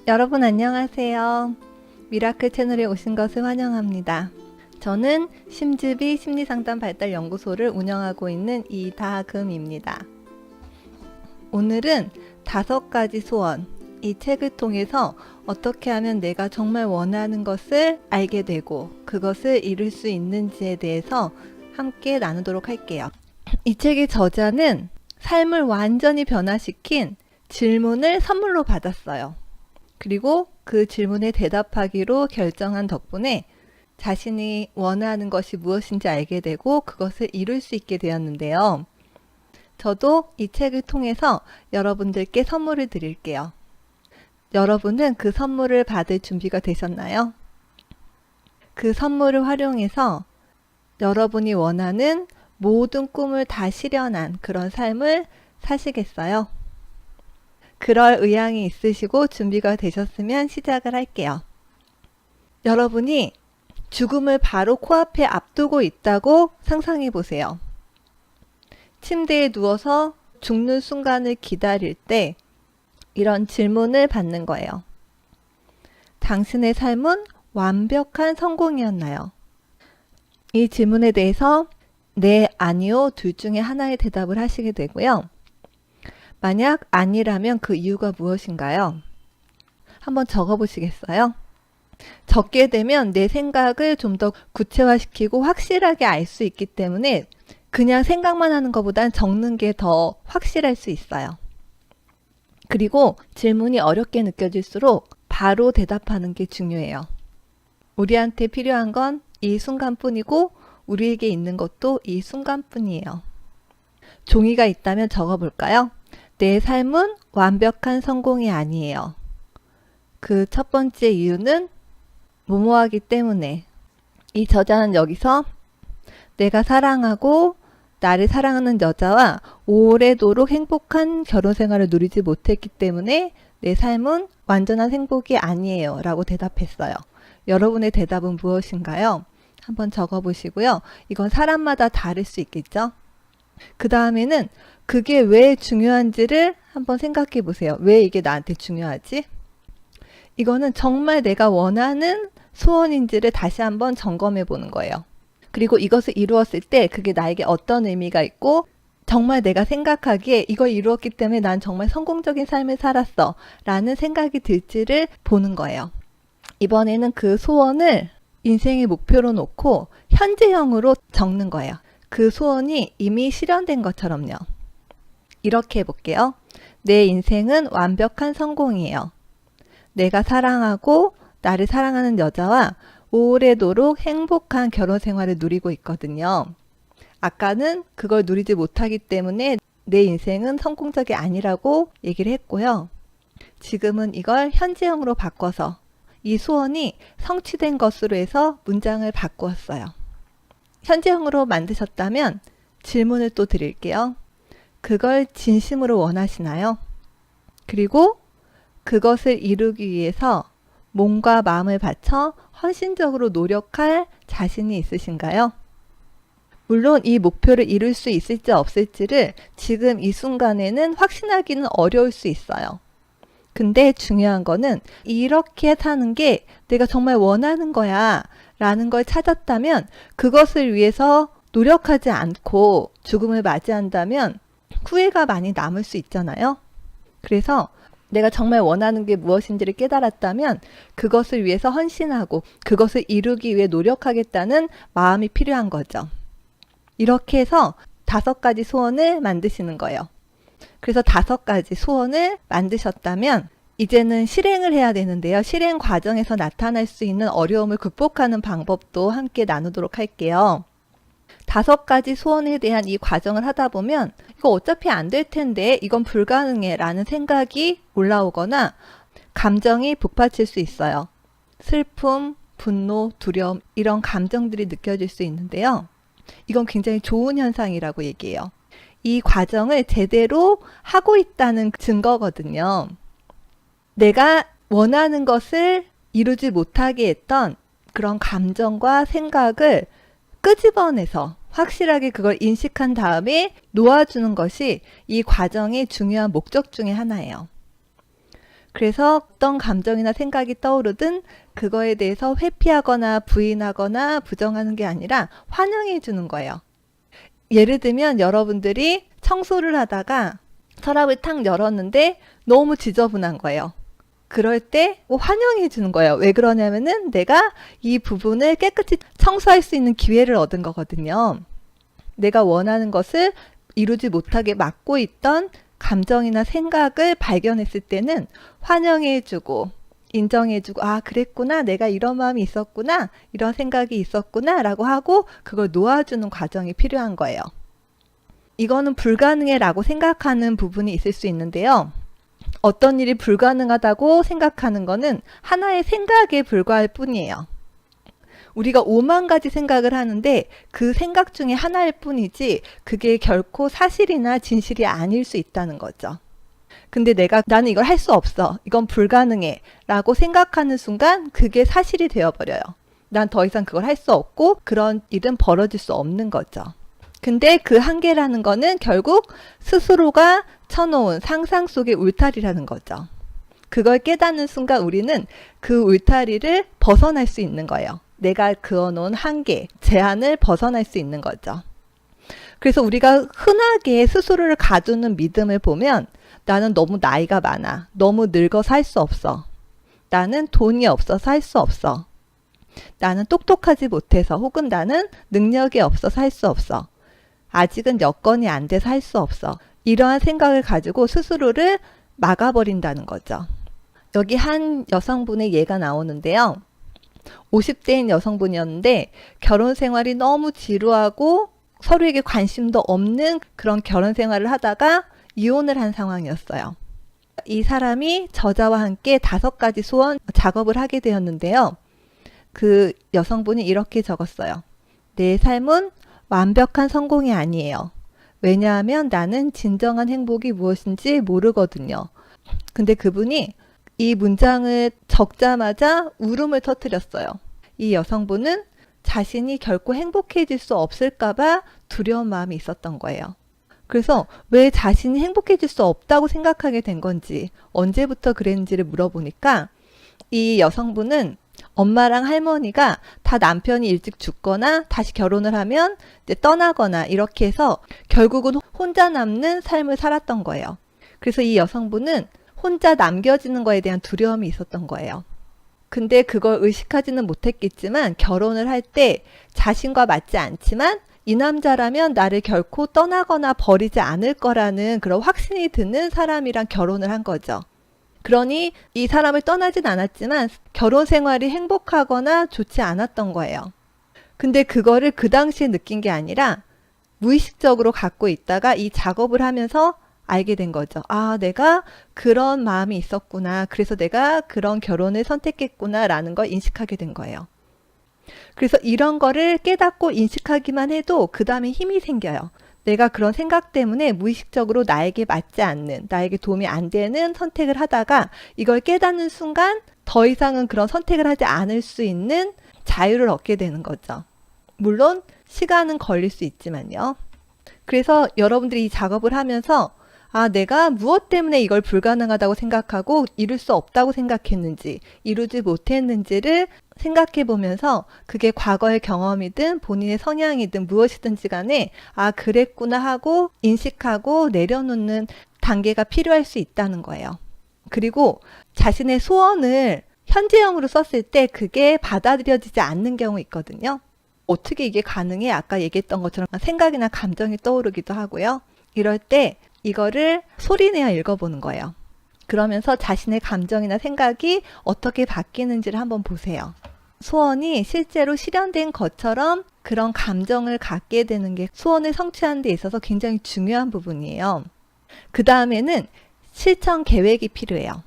여러분 안녕하세요. 미라클 채널에 오신 것을 환영합니다. 저는 심즈비 심리상담 발달 연구소를 운영하고 있는 이다금입니다. 오늘은 5가지 소원, 이 책을 통해서 어떻게 하면 내가 정말 원하는 것을 알게 되고 그것을 이룰 수 있는지에 대해서 함께 나누도록 할게요. 이 책의 저자는 삶을 완전히 변화시킨 질문을 선물로 받았어요. 그리고 그 질문에 대답하기로 결정한 덕분에 자신이 원하는 것이 무엇인지 알게 되고 그것을 이룰 수 있게 되었는데요. 저도 이 책을 통해서 여러분들께 선물을 드릴게요. 여러분은 그 선물을 받을 준비가 되셨나요? 그 선물을 활용해서 여러분이 원하는 모든 꿈을 다 실현한 그런 삶을 사시겠어요? 그럴 의향이 있으시고 준비가 되셨으면 시작을 할게요. 여러분이 죽음을 바로 코앞에 앞두고 있다고 상상해 보세요. 침대에 누워서 죽는 순간을 기다릴 때 이런 질문을 받는 거예요. 당신의 삶은 완벽한 성공이었나요? 이 질문에 대해서 네, 아니요, 둘 중에 하나의 대답을 하시게 되고요. 만약 아니라면 그 이유가 무엇인가요? 한번 적어보시겠어요? 적게 되면 내 생각을 좀 더 구체화시키고 확실하게 알 수 있기 때문에 그냥 생각만 하는 것보단 적는 게 더 확실할 수 있어요. 그리고 질문이 어렵게 느껴질수록 바로 대답하는 게 중요해요. 우리한테 필요한 건 이 순간뿐이고 우리에게 있는 것도 이 순간뿐이에요. 종이가 있다면 적어볼까요? 내 삶은 완벽한 성공이 아니에요. 그 첫 번째 이유는 뭐뭐하기 때문에. 이 저자는 여기서 내가 사랑하고 나를 사랑하는 여자와 오래도록 행복한 결혼 생활을 누리지 못했기 때문에 내 삶은 완전한 행복이 아니에요 라고 대답했어요. 여러분의 대답은 무엇인가요? 한번 적어보시고요. 이건 사람마다 다를 수 있겠죠? 그 다음에는 그게 왜 중요한지를 한번 생각해 보세요. 왜 이게 나한테 중요하지? 이거는 정말 내가 원하는 소원인지를 다시 한번 점검해 보는 거예요. 그리고 이것을 이루었을 때 그게 나에게 어떤 의미가 있고 정말 내가 생각하기에 이걸 이루었기 때문에 난 정말 성공적인 삶을 살았어 라는 생각이 들지를 보는 거예요. 이번에는 그 소원을 인생의 목표로 놓고 현재형으로 적는 거예요. 그 소원이 이미 실현된 것처럼요. 이렇게 해볼게요. 내 인생은 완벽한 성공이에요. 내가 사랑하고 나를 사랑하는 여자와 오래도록 행복한 결혼 생활을 누리고 있거든요. 아까는 그걸 누리지 못하기 때문에 내 인생은 성공적이 아니라고 얘기를 했고요. 지금은 이걸 현재형으로 바꿔서 이 소원이 성취된 것으로 해서 문장을 바꾸었어요. 현재형으로 만드셨다면 질문을 또 드릴게요. 그걸 진심으로 원하시나요? 그리고 그것을 이루기 위해서 몸과 마음을 바쳐 헌신적으로 노력할 자신이 있으신가요? 물론 이 목표를 이룰 수 있을지 없을지를 지금 이 순간에는 확신하기는 어려울 수 있어요. 근데 중요한 거는 이렇게 사는 게 내가 정말 원하는 거야 라는 걸 찾았다면 그것을 위해서 노력하지 않고 죽음을 맞이한다면 후회가 많이 남을 수 있잖아요. 그래서 내가 정말 원하는 게 무엇인지를 깨달았다면 그것을 위해서 헌신하고 그것을 이루기 위해 노력하겠다는 마음이 필요한 거죠. 이렇게 해서 5가지 소원을 만드시는 거예요. 그래서 5가지 소원을 만드셨다면 이제는 실행을 해야 되는데요. 실행 과정에서 나타날 수 있는 어려움을 극복하는 방법도 함께 나누도록 할게요. 5가지 소원에 대한 이 과정을 하다 보면 이거 어차피 안 될 텐데 이건 불가능해 라는 생각이 올라오거나 감정이 북받칠 수 있어요. 슬픔, 분노, 두려움 이런 감정들이 느껴질 수 있는데요. 이건 굉장히 좋은 현상이라고 얘기해요. 이 과정을 제대로 하고 있다는 증거거든요. 내가 원하는 것을 이루지 못하게 했던 그런 감정과 생각을 끄집어내서 확실하게 그걸 인식한 다음에 놓아주는 것이 이 과정의 중요한 목적 중에 하나예요. 그래서 어떤 감정이나 생각이 떠오르든 그거에 대해서 회피하거나 부인하거나 부정하는 게 아니라 환영해 주는 거예요. 예를 들면 여러분들이 청소를 하다가 서랍을 탁 열었는데 너무 지저분한 거예요. 그럴 때 환영해 주는 거예요. 왜 그러냐면은 내가 이 부분을 깨끗이 청소할 수 있는 기회를 얻은 거거든요. 내가 원하는 것을 이루지 못하게 막고 있던 감정이나 생각을 발견했을 때는 환영해주고 인정해주고 아 그랬구나 내가 이런 마음이 있었구나 이런 생각이 있었구나 라고 하고 그걸 놓아주는 과정이 필요한 거예요. 이거는 불가능해 라고 생각하는 부분이 있을 수 있는데요. 어떤 일이 불가능하다고 생각하는 거는 하나의 생각에 불과할 뿐이에요. 우리가 5만 가지 생각을 하는데 그 생각 중에 하나일 뿐이지 그게 결코 사실이나 진실이 아닐 수 있다는 거죠. 근데 나는 이걸 할 수 없어. 이건 불가능해. 라고 생각하는 순간 그게 사실이 되어버려요. 난 더 이상 그걸 할 수 없고 그런 일은 벌어질 수 없는 거죠. 근데 그 한계라는 거는 결국 스스로가 쳐놓은 상상 속의 울타리라는 거죠. 그걸 깨닫는 순간 우리는 그 울타리를 벗어날 수 있는 거예요. 내가 그어놓은 한계, 제한을 벗어날 수 있는 거죠. 그래서 우리가 흔하게 스스로를 가두는 믿음을 보면 나는 너무 나이가 많아. 너무 늙어서 할 수 없어. 나는 돈이 없어서 할 수 없어. 나는 똑똑하지 못해서 혹은 나는 능력이 없어서 할 수 없어. 아직은 여건이 안 돼서 할 수 없어. 이러한 생각을 가지고 스스로를 막아버린다는 거죠. 여기 한 여성분의 예가 나오는데요. 50대인 여성분이었는데 결혼 생활이 너무 지루하고 서로에게 관심도 없는 그런 결혼 생활을 하다가 이혼을 한 상황이었어요. 이 사람이 저자와 함께 5가지 소원 작업을 하게 되었는데요. 그 여성분이 이렇게 적었어요. 내 삶은 완벽한 성공이 아니에요. 왜냐하면 나는 진정한 행복이 무엇인지 모르거든요. 근데 그분이 이 문장을 적자마자 울음을 터뜨렸어요. 이 여성분은 자신이 결코 행복해질 수 없을까봐 두려운 마음이 있었던 거예요. 그래서 왜 자신이 행복해질 수 없다고 생각하게 된 건지, 언제부터 그랬는지를 물어보니까 이 여성분은 엄마랑 할머니가 다 남편이 일찍 죽거나 다시 결혼을 하면 이제 떠나거나 이렇게 해서 결국은 혼자 남는 삶을 살았던 거예요. 그래서 이 여성분은 혼자 남겨지는 거에 대한 두려움이 있었던 거예요. 근데 그걸 의식하지는 못했겠지만 결혼을 할 때 자신과 맞지 않지만 이 남자라면 나를 결코 떠나거나 버리지 않을 거라는 그런 확신이 드는 사람이랑 결혼을 한 거죠. 그러니 이 사람을 떠나진 않았지만 결혼 생활이 행복하거나 좋지 않았던 거예요. 근데 그거를 그 당시에 느낀 게 아니라 무의식적으로 갖고 있다가 이 작업을 하면서 알게 된 거죠. 아, 내가 그런 마음이 있었구나. 그래서 내가 그런 결혼을 선택했구나 라는 걸 인식하게 된 거예요. 그래서 이런 거를 깨닫고 인식하기만 해도 그 다음에 힘이 생겨요. 내가 그런 생각 때문에 무의식적으로 나에게 맞지 않는, 나에게 도움이 안 되는 선택을 하다가 이걸 깨닫는 순간 더 이상은 그런 선택을 하지 않을 수 있는 자유를 얻게 되는 거죠. 물론 시간은 걸릴 수 있지만요. 그래서 여러분들이 이 작업을 하면서 아, 내가 무엇 때문에 이걸 불가능하다고 생각하고 이룰 수 없다고 생각했는지, 이루지 못했는지를 생각해 보면서 그게 과거의 경험이든 본인의 성향이든 무엇이든지 간에 아, 그랬구나 하고 인식하고 내려놓는 단계가 필요할 수 있다는 거예요. 그리고 자신의 소원을 현재형으로 썼을 때 그게 받아들여지지 않는 경우 있거든요. 어떻게 이게 가능해? 아까 얘기했던 것처럼 생각이나 감정이 떠오르기도 하고요. 이럴 때 이거를 소리내어 읽어보는 거예요. 그러면서 자신의 감정이나 생각이 어떻게 바뀌는지를 한번 보세요. 소원이 실제로 실현된 것처럼 그런 감정을 갖게 되는 게 소원을 성취하는 데 있어서 굉장히 중요한 부분이에요. 그 다음에는 실천 계획이 필요해요.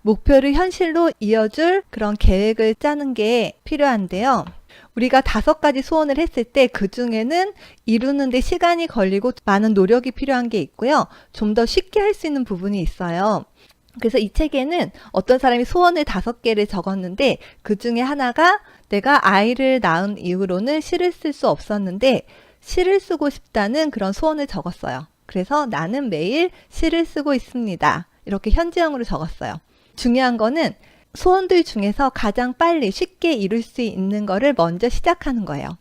목표를 현실로 이어줄 그런 계획을 짜는 게 필요한데요. 우리가 5가지 소원을 했을 때 그 중에는 이루는데 시간이 걸리고 많은 노력이 필요한 게 있고요. 좀 더 쉽게 할 수 있는 부분이 있어요. 그래서 이 책에는 어떤 사람이 소원을 5개를 적었는데 그 중에 하나가 내가 아이를 낳은 이후로는 시를 쓸 수 없었는데 시를 쓰고 싶다는 그런 소원을 적었어요. 그래서 나는 매일 시를 쓰고 있습니다. 이렇게 현지형으로 적었어요. 중요한 거는 소원들 중에서 가장 빨리 쉽게 이룰 수 있는 거를 먼저 시작하는 거예요.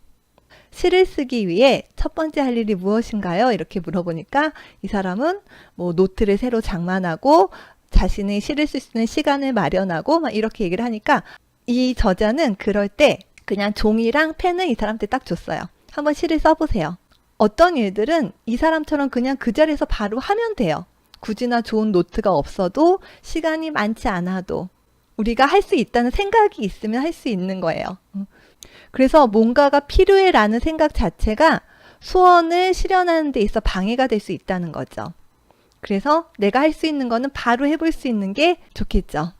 시를 쓰기 위해 첫 번째 할 일이 무엇인가요? 이렇게 물어보니까 이 사람은 뭐 노트를 새로 장만하고 자신의 시를 쓸 수 있는 시간을 마련하고 막 이렇게 얘기를 하니까 이 저자는 그럴 때 그냥 종이랑 펜을 이 사람한테 딱 줬어요. 한번 시를 써보세요. 어떤 일들은 이 사람처럼 그냥 그 자리에서 바로 하면 돼요. 굳이나 좋은 노트가 없어도 시간이 많지 않아도 우리가 할 수 있다는 생각이 있으면 할 수 있는 거예요. 그래서 뭔가가 필요해라는 생각 자체가 소원을 실현하는 데 있어 방해가 될 수 있다는 거죠. 그래서 내가 할 수 있는 거는 바로 해볼 수 있는 게 좋겠죠.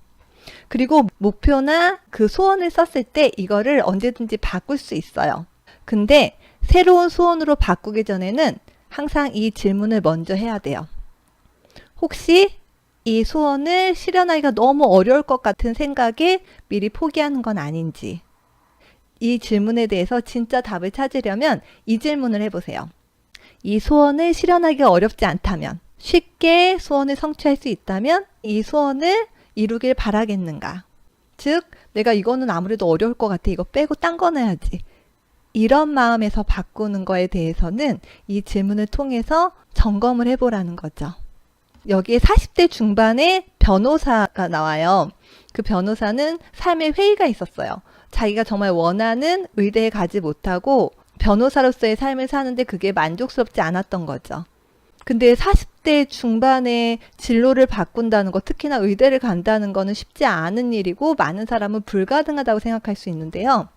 그리고 목표나 그 소원을 썼을 때 이거를 언제든지 바꿀 수 있어요. 근데 새로운 소원으로 바꾸기 전에는 항상 이 질문을 먼저 해야 돼요. 혹시 이 소원을 실현하기가 너무 어려울 것 같은 생각에 미리 포기하는 건 아닌지. 이 질문에 대해서 진짜 답을 찾으려면 이 질문을 해보세요. 이 소원을 실현하기가 어렵지 않다면, 쉽게 소원을 성취할 수 있다면 이 소원을 이루길 바라겠는가? 즉, 내가 이거는 아무래도 어려울 것 같아. 이거 빼고 딴 거 넣어야지. 이런 마음에서 바꾸는 거에 대해서는 이 질문을 통해서 점검을 해보라는 거죠. 여기에 40대 중반의 변호사가 나와요. 그 변호사는 삶의 회의가 있었어요. 자기가 정말 원하는 의대에 가지 못하고 변호사로서의 삶을 사는데 그게 만족스럽지 않았던 거죠. 근데 40대 중반에 진로를 바꾼다는 거, 특히나 의대를 간다는 거는 쉽지 않은 일이고 많은 사람은 불가능하다고 생각할 수 있는데요.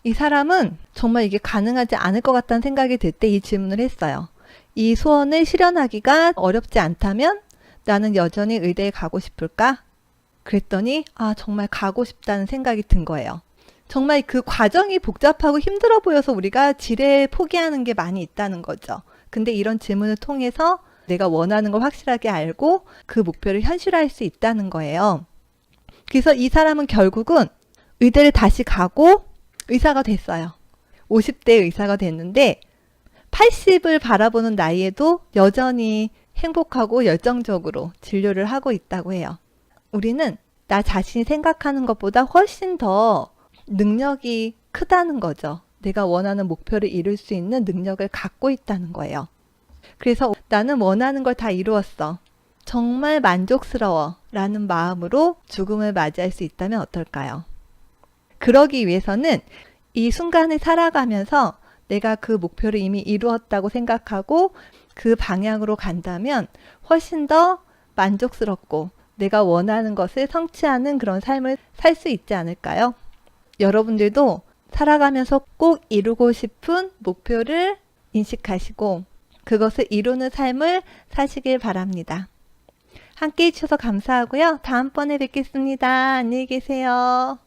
이 사람은 정말 이게 가능하지 않을 것 같다는 생각이 들 때 이 질문을 했어요. 이 소원을 실현하기가 어렵지 않다면 나는 여전히 의대에 가고 싶을까? 그랬더니 정말 가고 싶다는 생각이 든 거예요. 정말 그 과정이 복잡하고 힘들어 보여서 우리가 지레 포기하는 게 많이 있다는 거죠. 근데 이런 질문을 통해서 내가 원하는 걸 확실하게 알고 그 목표를 현실화할 수 있다는 거예요. 그래서 이 사람은 결국은 의대를 다시 가고 의사가 됐어요. 50대 의사가 됐는데 80을 바라보는 나이에도 여전히 행복하고 열정적으로 진료를 하고 있다고 해요. 우리는 나 자신이 생각하는 것보다 훨씬 더 능력이 크다는 거죠. 내가 원하는 목표를 이룰 수 있는 능력을 갖고 있다는 거예요. 그래서 나는 원하는 걸 다 이루었어. 정말 만족스러워 라는 마음으로 죽음을 맞이할 수 있다면 어떨까요? 그러기 위해서는 이 순간을 살아가면서 내가 그 목표를 이미 이루었다고 생각하고 그 방향으로 간다면 훨씬 더 만족스럽고 내가 원하는 것을 성취하는 그런 삶을 살 수 있지 않을까요? 여러분들도 살아가면서 꼭 이루고 싶은 목표를 인식하시고 그것을 이루는 삶을 사시길 바랍니다. 함께 해주셔서 감사하고요. 다음번에 뵙겠습니다. 안녕히 계세요.